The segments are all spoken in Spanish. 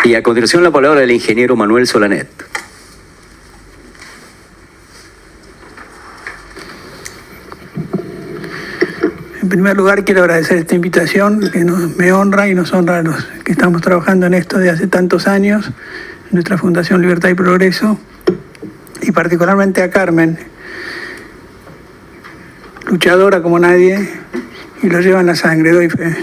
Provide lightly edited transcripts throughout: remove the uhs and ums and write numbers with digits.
Y a continuación la palabra del ingeniero Manuel Solanet. En primer lugar, quiero agradecer esta invitación que me honra y nos honra a los que estamos trabajando en esto de hace tantos años, en nuestra Fundación Libertad y Progreso, y particularmente a Carmen, luchadora como nadie, y lo lleva en la sangre, doy fe.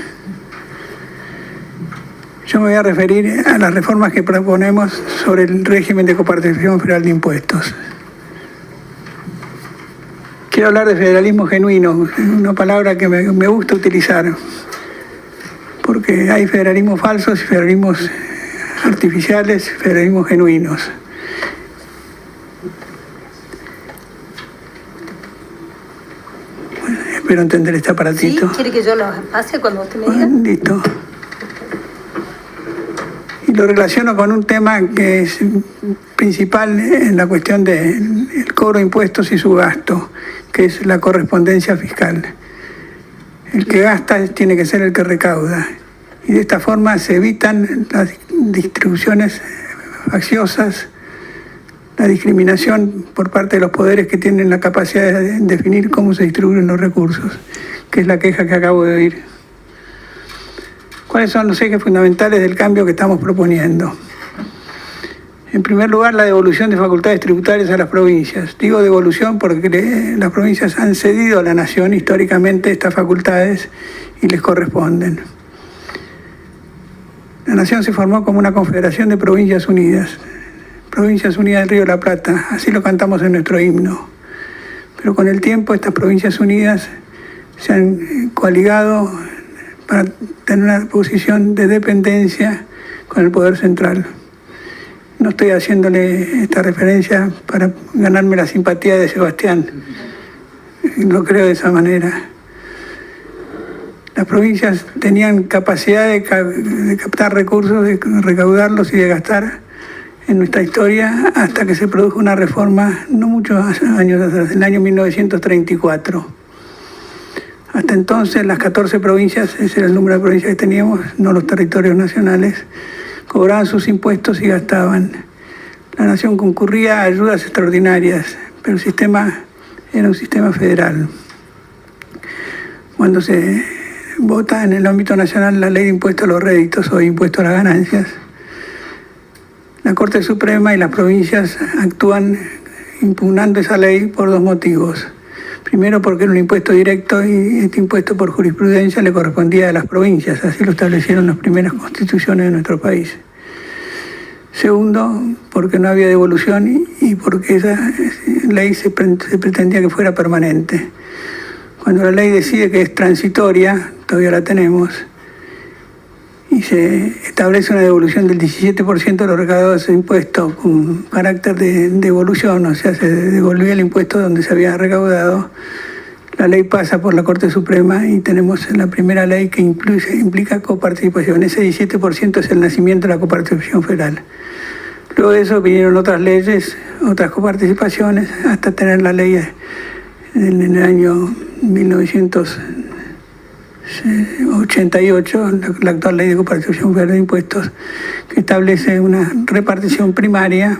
Yo me voy a referir a las reformas que proponemos sobre el régimen de coparticipación federal de impuestos. Quiero hablar de federalismo genuino, una palabra que me gusta utilizar, porque hay federalismos falsos y federalismos artificiales, federalismos genuinos. Bueno, espero entender este aparatito. ¿Sí? ¿Quiere que yo lo pase cuando usted me diga? Listo. Y lo relaciono con un tema que es principal en la cuestión del cobro de impuestos y su gasto, que es la correspondencia fiscal. El que gasta tiene que ser el que recauda. Y de esta forma se evitan las distribuciones facciosas, la discriminación por parte de los poderes que tienen la capacidad de definir cómo se distribuyen los recursos, que es la queja que acabo de oír. ¿Cuáles son los ejes fundamentales del cambio que estamos proponiendo? En primer lugar, la devolución de facultades tributarias a las provincias. Digo devolución porque las provincias han cedido a la nación históricamente estas facultades y les corresponden. La nación se formó como una confederación de provincias unidas. Provincias Unidas del Río de la Plata, así lo cantamos en nuestro himno. Pero con el tiempo estas provincias unidas se han coaligado para tener una posición de dependencia con el poder central. No estoy haciéndole esta referencia para ganarme la simpatía de Sebastián, lo creo de esa manera. Las provincias tenían capacidad de captar recursos, de recaudarlos y de gastar en nuestra historia hasta que se produjo una reforma, no muchos años atrás, en el año 1934. Hasta entonces las 14 provincias, ese era el número de provincias que teníamos, no los territorios nacionales, cobraban sus impuestos y gastaban. La nación concurría a ayudas extraordinarias, pero el sistema era un sistema federal. Cuando se vota en el ámbito nacional la ley de impuestos a los réditos o impuesto a las ganancias, la Corte Suprema y las provincias actúan impugnando esa ley por dos motivos. Primero, porque era un impuesto directo y este impuesto por jurisprudencia le correspondía a las provincias, así lo establecieron las primeras constituciones de nuestro país. Segundo, porque no había devolución y porque esa ley se pretendía que fuera permanente. Cuando la ley decide que es transitoria, todavía la tenemos, y se establece una devolución del 17% de los recaudados de ese impuesto con carácter de devolución, o sea, se devolvía el impuesto donde se había recaudado. La ley pasa por la Corte Suprema y tenemos la primera ley que implica coparticipación. Ese 17% es el nacimiento de la coparticipación federal. Luego de eso vinieron otras leyes, otras coparticipaciones, hasta tener la ley en el año 1988, la actual ley de coparticipación federal de impuestos, que establece una repartición primaria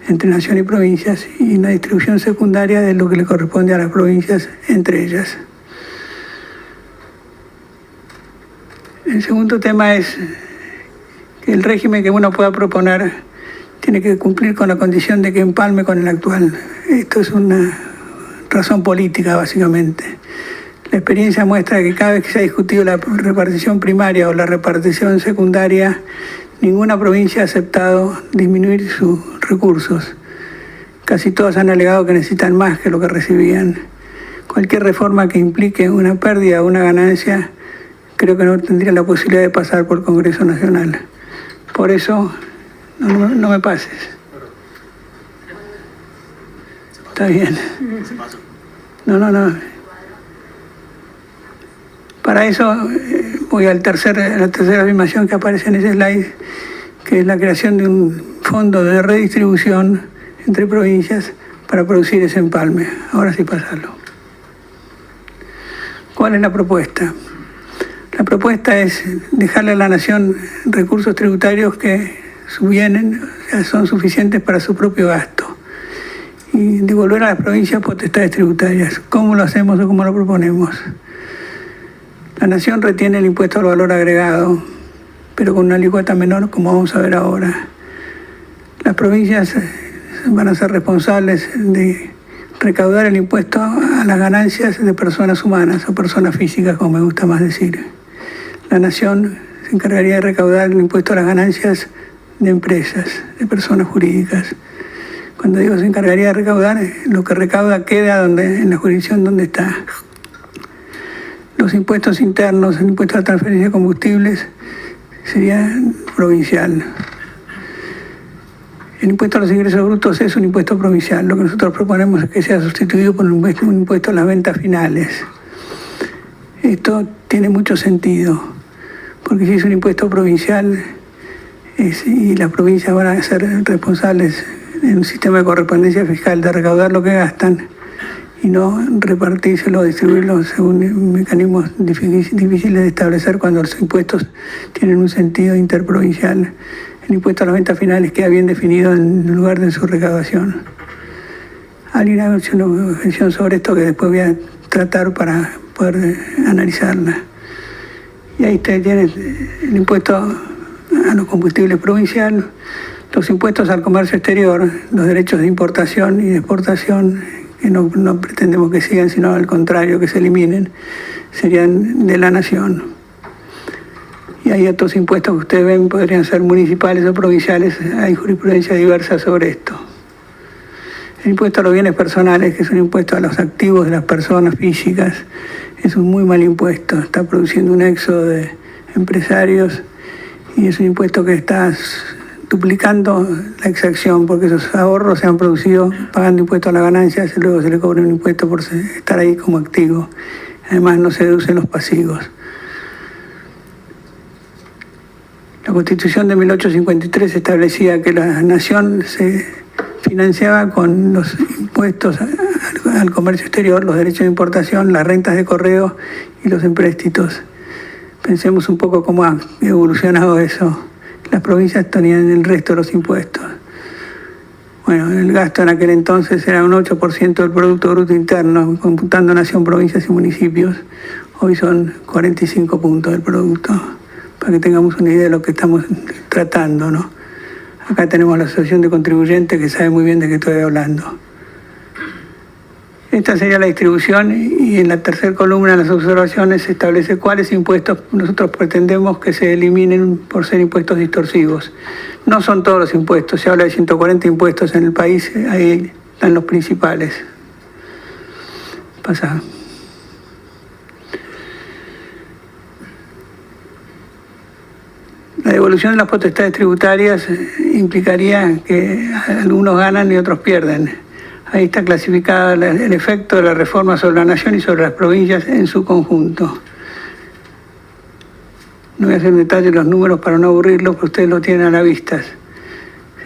entre nación y provincias y una distribución secundaria de lo que le corresponde a las provincias entre ellas. El segundo tema es que el régimen que uno pueda proponer tiene que cumplir con la condición de que empalme con el actual. Esto es una razón política, básicamente. La experiencia muestra que cada vez que se ha discutido la repartición primaria o la repartición secundaria, ninguna provincia ha aceptado disminuir sus recursos. Casi todos han alegado que necesitan más que lo que recibían. Cualquier reforma que implique una pérdida o una ganancia, creo que no tendría la posibilidad de pasar por el Congreso Nacional. Por eso, no me pases. Está bien. No. Para eso voy a la tercera afirmación que aparece en ese slide, que es la creación de un fondo de redistribución entre provincias para producir ese empalme. Ahora sí pasarlo. ¿Cuál es la propuesta? La propuesta es dejarle a la nación recursos tributarios que subvienen, o sea, son suficientes para su propio gasto. Y devolver a las provincias potestades tributarias. ¿Cómo lo hacemos o cómo lo proponemos? La Nación retiene el impuesto al valor agregado, pero con una alícuota menor, como vamos a ver ahora. Las provincias van a ser responsables de recaudar el impuesto a las ganancias de personas humanas o personas físicas, como me gusta más decir. La Nación se encargaría de recaudar el impuesto a las ganancias de empresas, de personas jurídicas. Cuando digo se encargaría de recaudar, lo que recauda queda en la jurisdicción donde está. Los impuestos internos, el impuesto a la transferencia de combustibles, sería provincial. El impuesto a los ingresos brutos es un impuesto provincial. Lo que nosotros proponemos es que sea sustituido por un impuesto a las ventas finales. Esto tiene mucho sentido, porque si es un impuesto provincial y las provincias van a ser responsables en un sistema de correspondencia fiscal de recaudar lo que gastan y no repartírselo, distribuirlo según mecanismos difíciles de establecer cuando los impuestos tienen un sentido interprovincial. El impuesto a las ventas finales queda bien definido en el lugar de su recaudación. Alguien ha hecho una objeción sobre esto que después voy a tratar para poder analizarla. Y ahí usted tiene el impuesto a los combustibles provincial, los impuestos al comercio exterior, los derechos de importación y de exportación, que no pretendemos que sigan, sino al contrario, que se eliminen, serían de la Nación. Y hay otros impuestos que ustedes ven, podrían ser municipales o provinciales, hay jurisprudencia diversa sobre esto. El impuesto a los bienes personales, que es un impuesto a los activos de las personas físicas, es un muy mal impuesto, está produciendo un éxodo de empresarios y es un impuesto que está duplicando la exacción, porque esos ahorros se han producido pagando impuestos a las ganancias y luego se le cobra un impuesto por estar ahí como activo. Además no se deducen los pasivos. La Constitución de 1853 establecía que la Nación se financiaba con los impuestos al comercio exterior, los derechos de importación, las rentas de correo y los empréstitos. Pensemos un poco cómo ha evolucionado eso. Las provincias tenían el resto de los impuestos. Bueno, el gasto en aquel entonces era un 8% del Producto Bruto Interno, computando nación, provincias y municipios. Hoy son 45 puntos del producto, para que tengamos una idea de lo que estamos tratando, ¿no? Acá tenemos la Asociación de Contribuyentes que sabe muy bien de qué estoy hablando. Esta sería la distribución y en la tercera columna, las observaciones, se establece cuáles impuestos nosotros pretendemos que se eliminen por ser impuestos distorsivos. No son todos los impuestos, se habla de 140 impuestos en el país, ahí están los principales. Pasa. La devolución de las potestades tributarias implicaría que algunos ganan y otros pierden. Ahí está clasificado el efecto de la reforma sobre la Nación y sobre las provincias en su conjunto. No voy a hacer en detalle los números para no aburrirlos, pero ustedes lo tienen a la vista.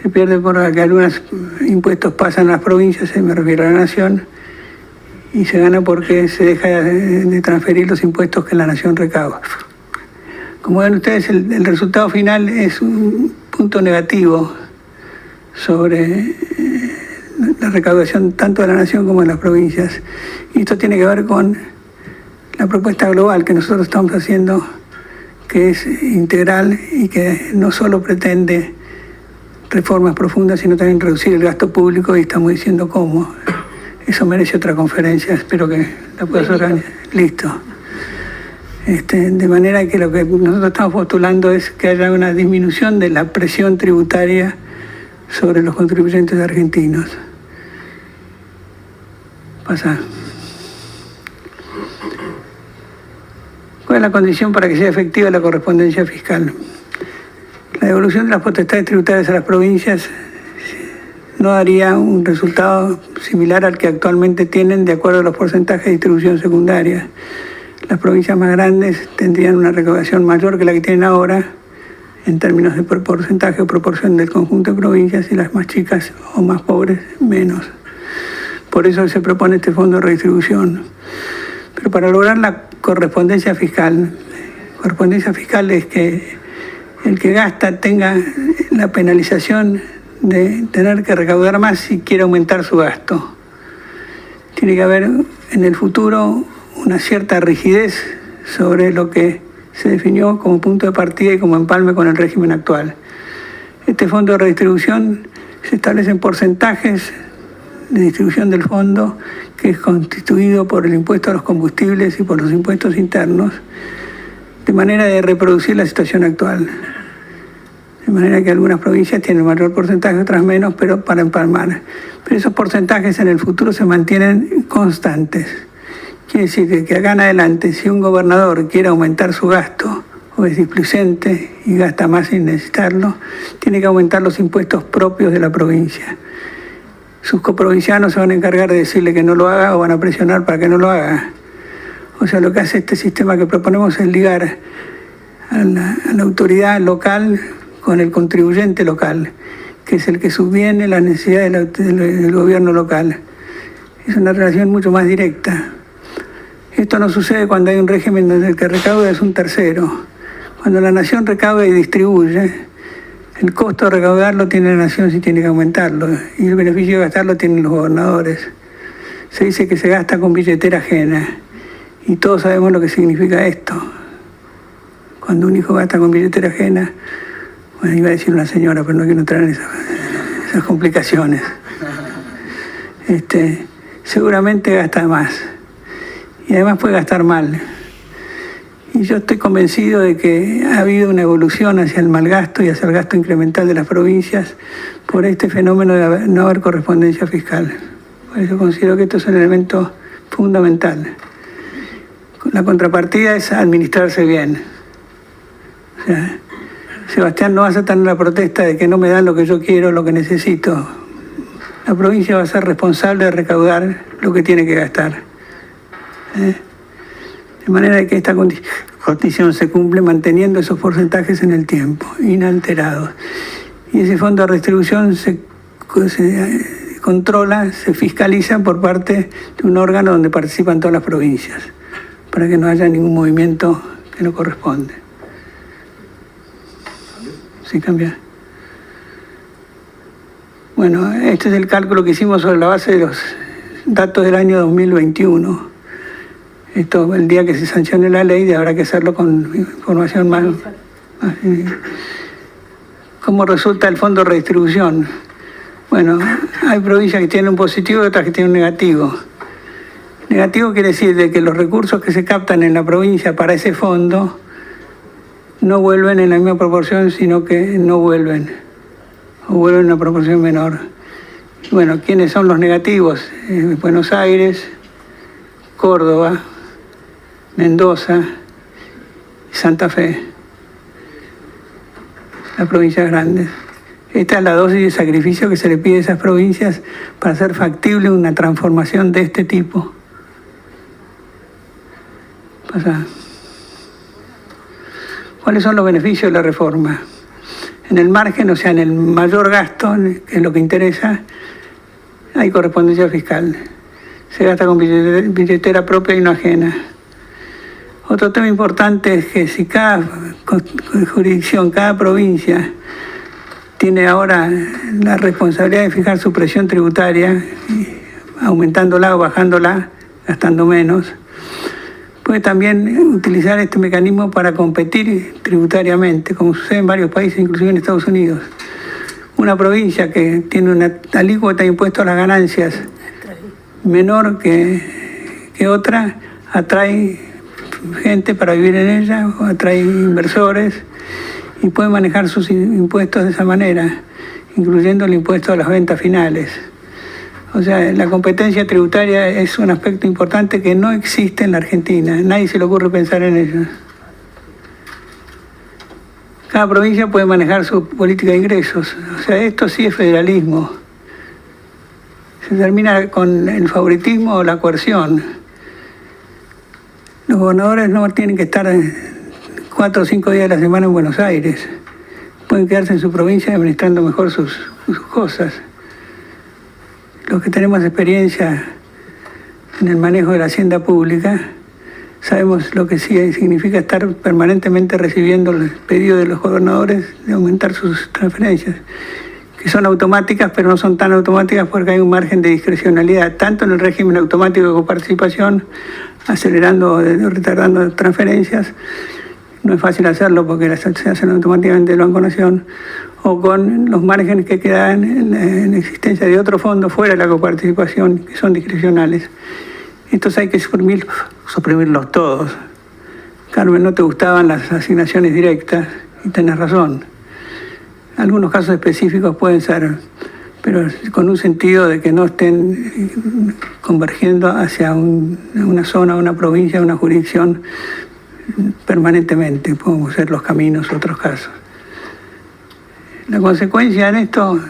Se pierde porque algunos impuestos pasan a las provincias, me refiero a la Nación, y se gana porque se deja de transferir los impuestos que la Nación recauda. Como ven ustedes, el resultado final es un punto negativo sobre la recaudación tanto de la Nación como de las provincias. Y esto tiene que ver con la propuesta global que nosotros estamos haciendo, que es integral y que no solo pretende reformas profundas, sino también reducir el gasto público, y estamos diciendo cómo. Eso merece otra conferencia, espero que la puedas organizar. Listo. De manera que lo que nosotros estamos postulando es que haya una disminución de la presión tributaria sobre los contribuyentes argentinos. Pasa. ¿Cuál es la condición para que sea efectiva la correspondencia fiscal? La devolución de las potestades tributarias a las provincias no daría un resultado similar al que actualmente tienen de acuerdo a los porcentajes de distribución secundaria. Las provincias más grandes tendrían una recaudación mayor que la que tienen ahora en términos de porcentaje o proporción del conjunto de provincias, y las más chicas o más pobres menos. Por eso se propone este fondo de redistribución. Pero para lograr la correspondencia fiscal es que el que gasta tenga la penalización de tener que recaudar más si quiere aumentar su gasto. Tiene que haber en el futuro una cierta rigidez sobre lo que se definió como punto de partida y como empalme con el régimen actual. Este fondo de redistribución se establecen porcentajes de distribución del fondo, que es constituido por el impuesto a los combustibles y por los impuestos internos, de manera de reproducir la situación actual. De manera que algunas provincias tienen mayor porcentaje, otras menos, pero para empalmar. Pero esos porcentajes en el futuro se mantienen constantes. Quiere decir que acá en adelante, si un gobernador quiere aumentar su gasto o es displicente y gasta más sin necesitarlo, tiene que aumentar los impuestos propios de la provincia. Sus coprovincianos se van a encargar de decirle que no lo haga o van a presionar para que no lo haga. O sea, lo que hace este sistema que proponemos es ligar a la autoridad local con el contribuyente local, que es el que subviene las necesidades del gobierno local. Es una relación mucho más directa. Esto no sucede cuando hay un régimen donde el que recauda es un tercero. Cuando la nación recauda y distribuye, el costo de recaudarlo tiene la nación si tiene que aumentarlo, y el beneficio de gastarlo tienen los gobernadores. Se dice que se gasta con billetera ajena, y todos sabemos lo que significa esto. Cuando un hijo gasta con billetera ajena, bueno, iba a decir una señora, pero no quiero entrar en esas complicaciones. Seguramente gasta más, y además puede gastar mal. Y yo estoy convencido de que ha habido una evolución hacia el mal gasto y hacia el gasto incremental de las provincias por este fenómeno de no haber correspondencia fiscal. Por eso considero que esto es un elemento fundamental. La contrapartida es administrarse bien. O sea, Sebastián no va a aceptar la protesta de que no me dan lo que yo quiero, lo que necesito. La provincia va a ser responsable de recaudar lo que tiene que gastar. De manera que esta condición se cumple manteniendo esos porcentajes en el tiempo, inalterados. Y ese fondo de redistribución se controla, se fiscaliza por parte de un órgano donde participan todas las provincias, para que no haya ningún movimiento que no corresponde. ¿Sí cambia? Bueno, este es el cálculo que hicimos sobre la base de los datos del año 2021. Esto, el día que se sancione la ley, habrá que hacerlo con información más. ¿Cómo resulta el fondo de redistribución? Bueno, hay provincias que tienen un positivo y otras que tienen un negativo. Negativo quiere decir de que los recursos que se captan en la provincia para ese fondo no vuelven en la misma proporción, sino que no vuelven, o vuelven en una proporción menor. Bueno, ¿quiénes son los negativos? Buenos Aires, Córdoba, Mendoza y Santa Fe, las provincias grandes. Esta es la dosis de sacrificio que se le pide a esas provincias para hacer factible una transformación de este tipo. ¿Cuáles son los beneficios de la reforma? En el margen, o sea, en el mayor gasto, que es lo que interesa, hay correspondencia fiscal. Se gasta con billetera propia y no ajena. Otro tema importante es que si cada jurisdicción, cada provincia tiene ahora la responsabilidad de fijar su presión tributaria, aumentándola o bajándola, gastando menos, puede también utilizar este mecanismo para competir tributariamente, como sucede en varios países, inclusive en Estados Unidos. Una provincia que tiene una alícuota de impuesto a las ganancias menor que otra, atrae gente para vivir en ella, o atrae inversores, y puede manejar sus impuestos de esa manera, incluyendo el impuesto a las ventas finales. O sea, la competencia tributaria es un aspecto importante que no existe en la Argentina. Nadie se le ocurre pensar en ello. Cada provincia puede manejar su política de ingresos. O sea, esto sí es federalismo. Se termina con el favoritismo o la coerción. Los gobernadores no tienen que estar 4 o 5 días de la semana en Buenos Aires. Pueden quedarse en su provincia administrando mejor sus cosas. Los que tenemos experiencia en el manejo de la hacienda pública Sabemos lo que sí significa estar permanentemente recibiendo el pedido de los gobernadores de aumentar sus transferencias, que son automáticas, pero no son tan automáticas porque hay un margen de discrecionalidad, tanto en el régimen automático de coparticipación, acelerando o retardando transferencias. No es fácil hacerlo porque se hacen automáticamente del Banco Nación, o con los márgenes que quedan en la existencia de otros fondos fuera de la coparticipación, que son discrecionales. Estos hay que suprimirlos todos. Carmen, no te gustaban las asignaciones directas, y tenés razón. Algunos casos específicos pueden ser, pero con un sentido de que no estén convergiendo hacia una zona, una provincia, una jurisdicción permanentemente. Podemos ser los caminos, otros casos. La consecuencia en esto,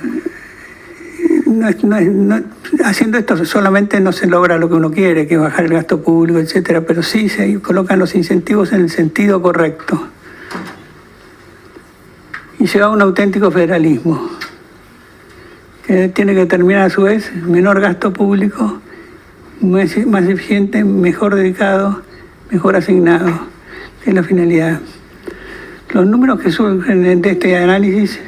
haciendo esto solamente no se logra lo que uno quiere, que es bajar el gasto público, etcétera, pero sí se colocan los incentivos en el sentido correcto. Y se va a un auténtico federalismo, que tiene que terminar a su vez menor gasto público, más eficiente, mejor dedicado, mejor asignado, que es la finalidad. Los números que surgen de este análisis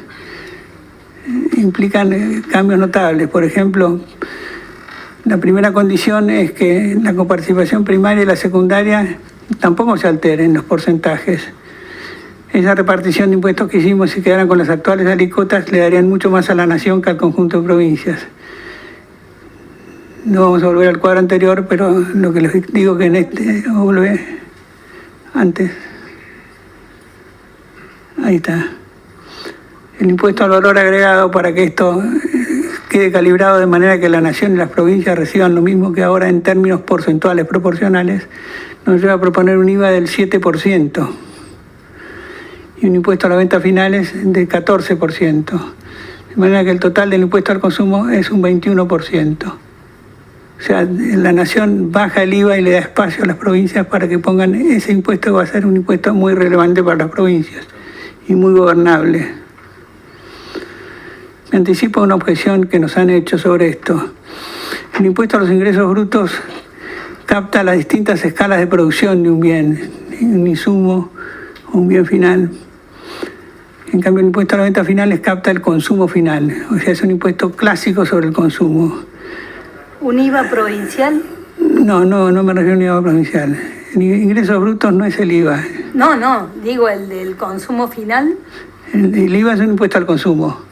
implican cambios notables. Por ejemplo, la primera condición es que la coparticipación primaria y la secundaria tampoco se alteren los porcentajes. Esa repartición de impuestos que hicimos, si quedaran con las actuales alícuotas, le darían mucho más a la nación que al conjunto de provincias. No vamos a volver al cuadro anterior, pero lo que les digo que en este, volver antes. Ahí está. El impuesto al valor agregado, para que esto quede calibrado de manera que la nación y las provincias reciban lo mismo que ahora en términos porcentuales proporcionales, nos lleva a proponer un IVA del 7% y un impuesto a las ventas finales del 14%, de manera que el total del impuesto al consumo es un 21%. O sea, la nación baja el IVA y le da espacio a las provincias para que pongan ese impuesto, que va a ser un impuesto muy relevante para las provincias y muy gobernable. Me anticipo una objeción que nos han hecho sobre esto. El impuesto a los ingresos brutos capta las distintas escalas de producción de un bien, un insumo o un bien final. En cambio, el impuesto a las ventas finales capta el consumo final, o sea, es un impuesto clásico sobre el consumo. ¿Un IVA provincial? No me refiero a un IVA provincial. El ingresos brutos no es el IVA. No, digo el del consumo final. El IVA es un impuesto al consumo.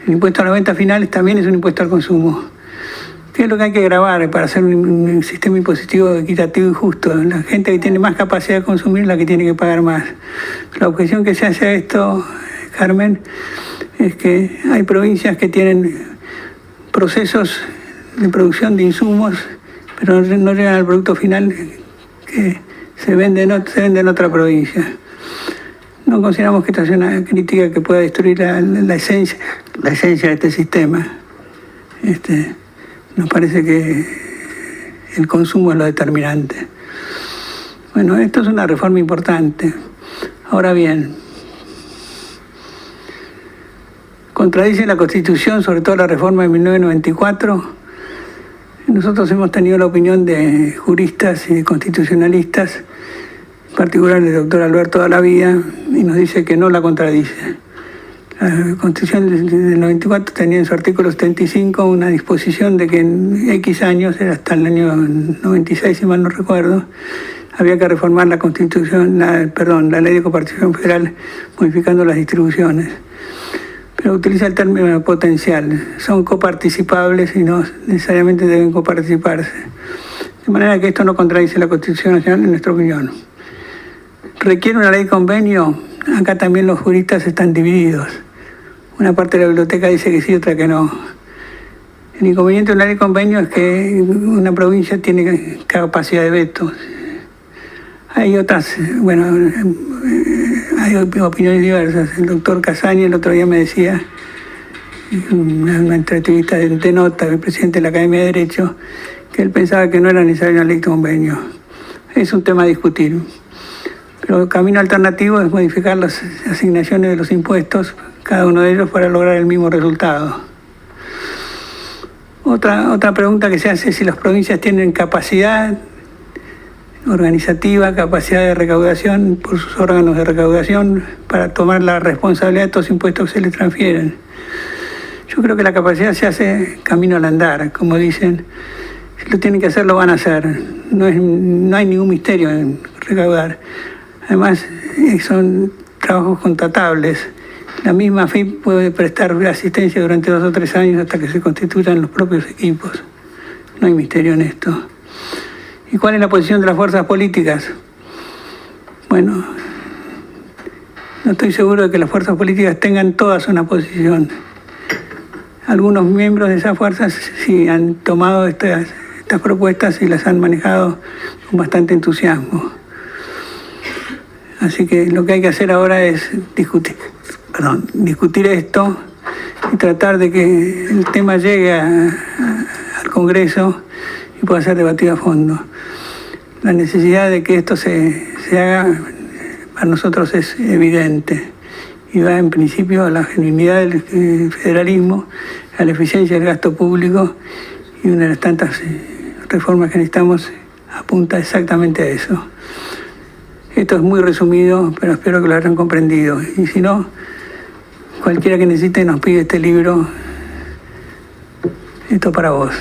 El impuesto a las ventas finales también es un impuesto al consumo. ¿Qué es lo que hay que grabar para hacer un sistema impositivo equitativo y justo? La gente que tiene más capacidad de consumir es la que tiene que pagar más. La objeción que se hace a esto, Carmen, es que hay provincias que tienen procesos de producción de insumos, pero no llegan al producto final que se vende en otra provincia. No consideramos que esta sea una crítica que pueda destruir la esencia de este sistema. Nos parece que el consumo es lo determinante. Bueno, esto es una reforma importante. Ahora bien, contradice la Constitución, sobre todo la reforma de 1994. Nosotros hemos tenido la opinión de juristas y de constitucionalistas, en particular el doctor Alberto Dalavía, y nos dice que no la contradice. La Constitución del 94 tenía en su artículo 75 una disposición de que en X años, era hasta el año 96 si mal no recuerdo, había que reformar la Constitución, la Ley de Coparticipación Federal, modificando las distribuciones. Pero utiliza el término potencial, son coparticipables y no necesariamente deben coparticiparse. De manera que esto no contradice la Constitución Nacional en nuestra opinión. ¿Requiere una ley convenio? Acá también los juristas están divididos. Una parte de la biblioteca dice que sí, otra que no. El inconveniente de una ley convenio es que una provincia tiene capacidad de veto. Hay otras, hay opiniones diversas. El doctor Casani el otro día me decía, en una entrevista de nota, el presidente de la Academia de Derecho, que él pensaba que no era necesaria una ley convenio. Es un tema a discutir. Pero el camino alternativo es modificar las asignaciones de los impuestos, cada uno de ellos para lograr el mismo resultado. Otra pregunta que se hace es si las provincias tienen capacidad organizativa, capacidad de recaudación por sus órganos de recaudación para tomar la responsabilidad de estos impuestos que se les transfieren. Yo creo que la capacidad se hace camino al andar, como dicen. Si lo tienen que hacer, lo van a hacer. No hay ningún misterio en recaudar. Además, son trabajos contratables. La misma AFIP puede prestar asistencia durante 2 o 3 años hasta que se constituyan los propios equipos. No hay misterio en esto. ¿Y cuál es la posición de las fuerzas políticas? Bueno, no estoy seguro de que las fuerzas políticas tengan todas una posición. Algunos miembros de esas fuerzas sí han tomado estas propuestas y las han manejado con bastante entusiasmo. Así que lo que hay que hacer ahora es discutir esto y tratar de que el tema llegue al Congreso y pueda ser debatido a fondo. La necesidad de que esto se haga para nosotros es evidente y va en principio a la genuinidad del federalismo, a la eficiencia del gasto público, y una de las tantas reformas que necesitamos apunta exactamente a eso. Esto es muy resumido, pero espero que lo hayan comprendido. Y si no, cualquiera que necesite nos pide este libro. Esto para vos.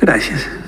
Gracias.